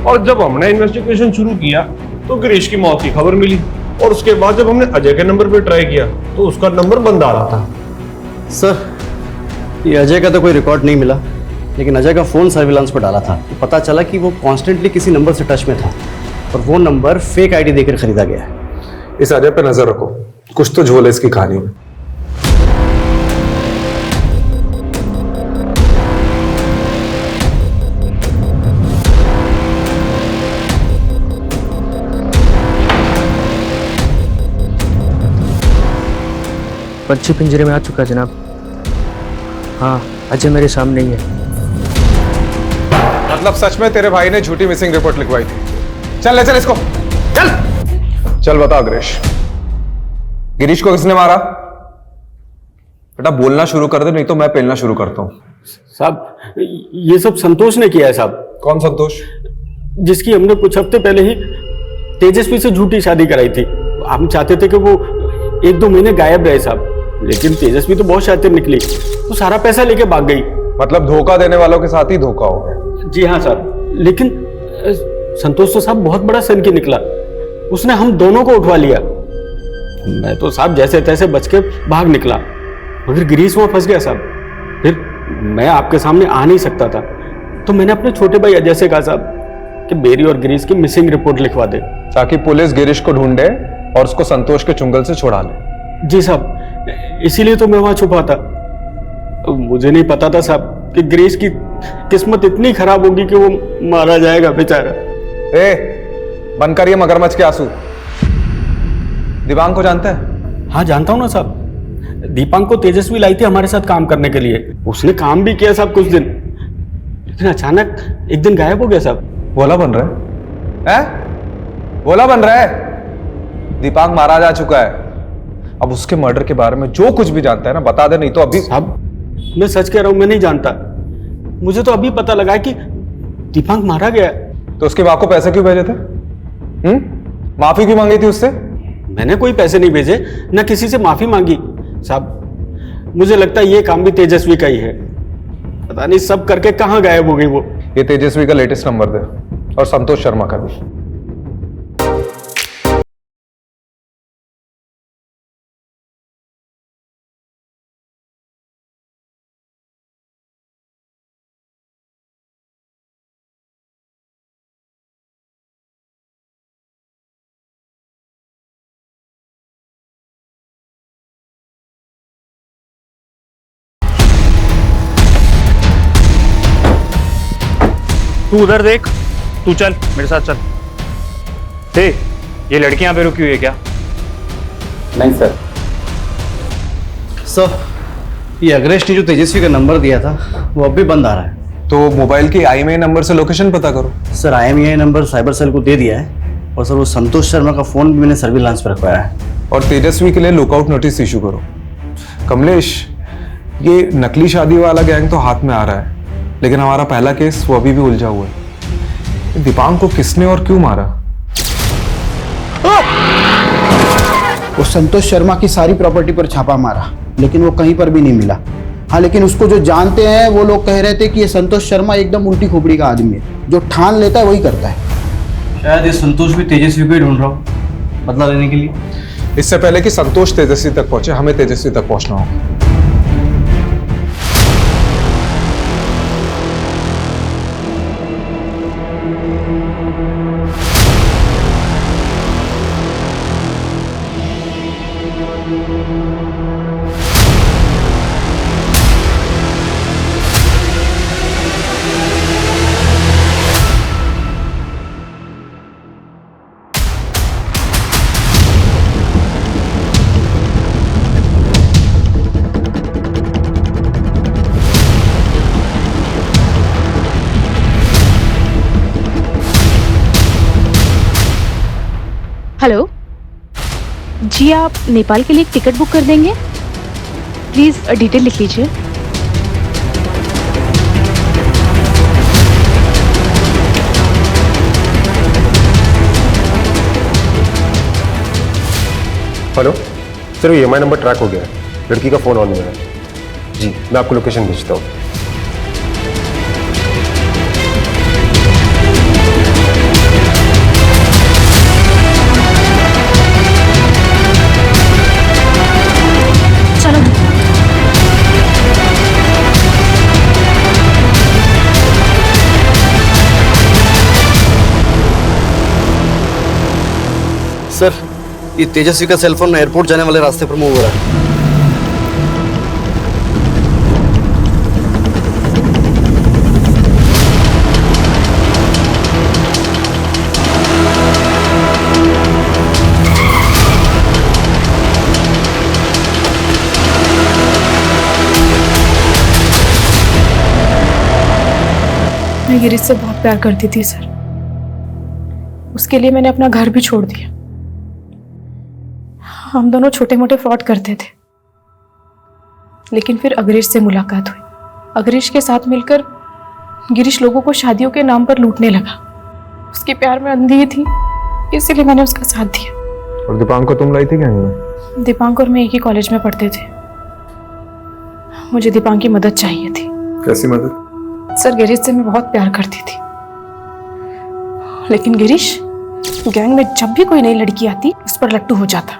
और जब हमने इन्वेस्टिगेशन शुरू किया तो गिरीश की मौत की खबर मिली, और उसके बाद जब हमने अजय के नंबर पे ट्राई किया तो उसका नंबर बंद आ रहा था। सर ये अजय का तो कोई रिकॉर्ड नहीं मिला, लेकिन अजय का फोन सर्विलांस पर डाला था तो पता चला कि वो कॉन्स्टेंटली किसी नंबर से टच में था, और वो नंबर फेक आईडी देकर खरीदा गया है। इस अजय पे नजर रखो, कुछ तो झोल है इसकी कहानी में। पंछी पिंजरे में आ चुका जनाब। हाँ, अजय मेरे सामने ही है। मतलब सच में तेरे भाई ने झूठी मिसिंग रिपोर्ट लिखवाई थी? चल ले चल इसको, चल बता गिरीश, गिरीश को किसने मारा? बेटा बोलना शुरू कर दे, नहीं तो मैं पेलना शुरू करता हूँ। साहब ये सब संतोष ने किया है साहब। कौन संतोष? जिसकी हमने कुछ हफ्ते पहले ही तेजस्वी से झूठी शादी कराई थी। हम चाहते थे कि वो 1-2 महीने गायब रहे साहब, लेकिन तेजस्वी तो बहुत शातिर निकली, वो सारा पैसा लेके भाग गई। मतलब धोखा देने वालों के साथ ही धोखा हो गया? जी हाँ साहब, लेकिन संतोष तो साहब बहुत बड़ा सन की निकला, उसने हम दोनों को उठवा लिया। मैं तो साहब जैसे तैसे बच के भाग निकला, मगर गिरीश वहां फंस गया साहब। फिर मैं आपके सामने आ नहीं सकता था, तो मैंने अपने छोटे भाई अजय से कहा साहब कि मेरी और गिरीश की मिसिंग रिपोर्ट लिखवा दे, ताकि पुलिस गिरीश को ढूंढे और उसको संतोष के चुंगल से छुड़ा ले। जी साहब, इसीलिए तो मैं वहां छुपा था। मुझे नहीं पता था साहब कि गिरीश की किस्मत इतनी खराब होगी कि वो मारा जाएगा बेचारा। बंद कर ये मगरमच्छ के आंसू। दीपांक को जानता है? हाँ जानता हूँ ना साहब, दीपांक को तेजस्वी लाई थी हमारे साथ काम करने के लिए। उसने काम भी किया साहब कुछ दिन, लेकिन अचानक एक दिन गायब हो गया साहब। भोला बन रहा है? भोला बन रहा है? दीपांक मारा जा चुका है। अब उसके मर्डर के बारे में जो कुछ भी जानता है ना बता दे, नहीं तो अभी। साहब मैं सच कह रहा हूं, मैं नहीं जानता। मुझे तो अभी पता लगा कि दीपांक मारा गया। तो उसके बाप को पैसे क्यों भेजे थे? माफी क्यों मांगी थी उससे? मैंने कोई पैसे नहीं भेजे, ना किसी से माफी मांगी साहब। मुझे लगता है ये काम भी तेजस्वी का ही है। पता नहीं सब करके कहां गायब हो गई वो। ये तेजस्वी का लेटेस्ट नंबर दे, और संतोष शर्मा का भी। तू उधर देख, तू चल मेरे साथ चल। ये लड़की यहाँ पे रुकी हुई है क्या? नहीं सर। सर ये अग्रेश ने जो तेजस्वी का नंबर दिया था वो अब भी बंद आ रहा है। तो मोबाइल की IMEI नंबर से लोकेशन पता करो। Sir IMEI number cyber cell को दे दिया है, और सर वो संतोष शर्मा का फोन भी मैंने सर्विलांस पर रखवाया है। और तेजस्वी के लिए लुकआउट नोटिस इशू करो। कमलेश, ये नकली शादी वाला गैंग तो हाथ में आ रहा है, लेकिन हमारा पहला केस वो अभी भी उलझा हुआ है। दीपांक को किसने और क्यों मारा? वो संतोष शर्मा की सारी प्रॉपर्टी पर छापा मारा, लेकिन वो कहीं पर भी नहीं मिला। हाँ, लेकिन उसको जो जानते हैं वो लोग कह रहे थे कि ये संतोष शर्मा एकदम उल्टी खोपड़ी का आदमी है, जो ठान लेता है वही करता है। शायद ये संतोष भी तेजस्वी को ही ढूंढ रहा हो बदला लेने के लिए। इससे पहले कि संतोष तेजस्वी तक पहुंचे, हमें तेजस्वी तक पहुंचना होगा। हेलो जी, आप नेपाल के लिए एक टिकट बुक कर देंगे? प्लीज़ डिटेल लिख लीजिए। हेलो सर, ये EMI नंबर ट्रैक हो गया है, लड़की का फोन ऑन हुआ है। जी, मैं आपको लोकेशन भेजता हूँ। सर, ये तेजस्वी का सेलफोन एयरपोर्ट जाने वाले रास्ते पर मूव हो रहा है। मैं गिरीश से बहुत प्यार करती थी सर। उसके लिए मैंने अपना घर भी छोड़ दिया। हम दोनों छोटे मोटे फ्रॉड करते थे, लेकिन फिर अग्रेश से मुलाकात हुई। अग्रेश के साथ मिलकर गिरीश लोगों को शादियों के नाम पर लूटने लगा। उसके प्यार में अंधी थी, इसीलिए मैंने उसका साथ दिया। और दीपांक को तुम लाई थी गैंग में? दीपांक और मैं एक ही कॉलेज में पढ़ते थे। मुझे दीपांक की मदद चाहिए थी। कैसी मदद? सर, गिरीश से मैं बहुत प्यार करती थी, लेकिन गिरीश गैंग में जब भी कोई नई लड़की आती उस पर लट्टू हो जाता।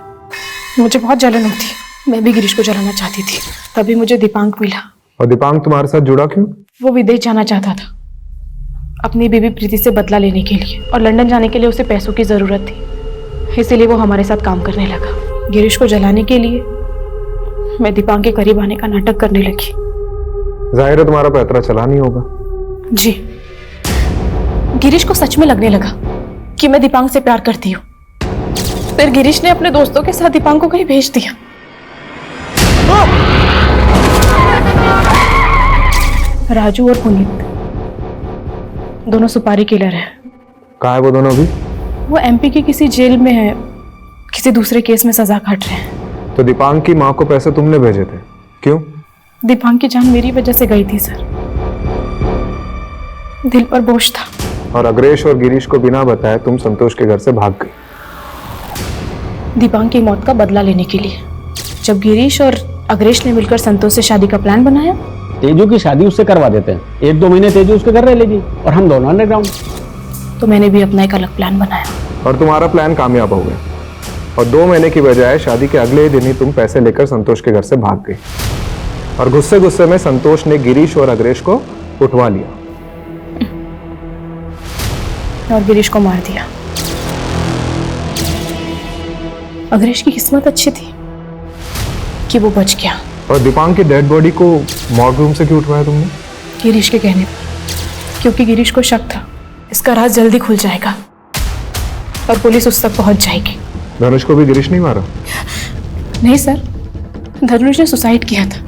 मुझे बहुत जलन होती, मैं भी गिरीश को जलाना चाहती थी। तभी मुझे दीपांक मिला। और दीपांक तुम्हारे साथ जुड़ा क्यों? वो विदेश जाना चाहता था अपनी बीवी प्रीति से बदला लेने के लिए, और लंदन जाने के लिए उसे पैसों की जरूरत थी, इसीलिए वो हमारे साथ काम करने लगा। गिरीश को जलाने के लिए मैं दीपांक के करीब आने का नाटक करने लगी। जाहिर है तुम्हारा पैतरा चला नहीं होगा। जी, गिरीश को सच में लगने लगा कि मैं दीपांक से प्यार करती हूँ। फिर गिरीश ने अपने दोस्तों के साथ दीपांक को कहीं भेज दिया। राजू और पुनीत दोनों सुपारी किलर हैं। कहाँ है वो दोनों अभी? वो MP की किसी जेल में है, किसी दूसरे केस में सजा काट रहे हैं। तो दीपांक की माँ को पैसे तुमने भेजे थे, क्यों? दीपांक की जान मेरी वजह से गई थी सर। दिल पर बोझ था। और अग्रेश और गिरीश को बिना बताए तुम संतोष के घर से भाग गई दीपांक की मौत का बदला लेने के लिए। जब गिरीश और अग्रेश ने मिलकर संतोष से शादी का प्लान बनाया। तेजू की शादी उससे करवा देते हैं, 1-2 महीने तेजू उसके घर रह लेगी और हम दोनों अंडरग्राउंड। तो मैंने भी अपना एक अलग प्लान बनाया। और तुम्हारा प्लान कामयाब हो गया, और 2 महीने की बजाय शादी के अगले ही दिन ही तुम पैसे लेकर संतोष के घर से भाग गई, और गुस्से गुस्से में संतोष ने गिरीश और अग्रेश को उठवा लिया और गिरीश को मार दिया। अग्रेश की किस्मत अच्छी थी कि वो बच गया। और दीपांक की डेड बॉडी को मॉर्ग रूम से क्यों उठवाया तुमने? गिरीश के कहने पर, क्योंकि गिरीश को शक था इसका राज जल्दी खुल जाएगा और पुलिस उस तक पहुंच जाएगी। धनुष को भी गिरीश नहीं मारा? नहीं सर, धनुष ने सुसाइड किया था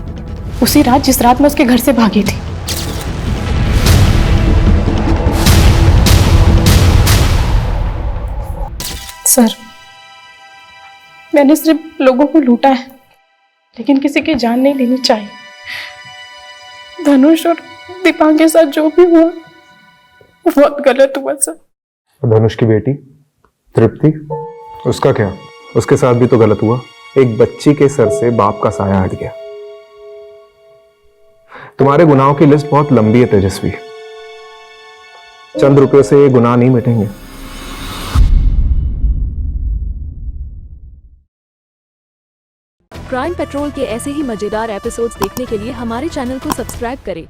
उसी रात जिस रात मैं उसके घर से भागी थी। सर, मैंने सिर्फ लोगों को लूटा है, लेकिन किसी की जान नहीं लेनी चाहिए। धनुष और दीपांक के साथ जो भी हुआ वो बहुत गलत हुआ सर। धनुष की बेटी तृप्ति, उसका क्या? उसके साथ भी तो गलत हुआ। एक बच्ची के सर से बाप का साया हट गया। तुम्हारे गुनाहों की लिस्ट बहुत लंबी है तेजस्वी। चंद रुपयों से ये गुनाह नहीं मिटेंगे। क्राइम पेट्रोल के ऐसे ही मजेदार एपिसोड्स देखने के लिए हमारे चैनल को सब्सक्राइब करें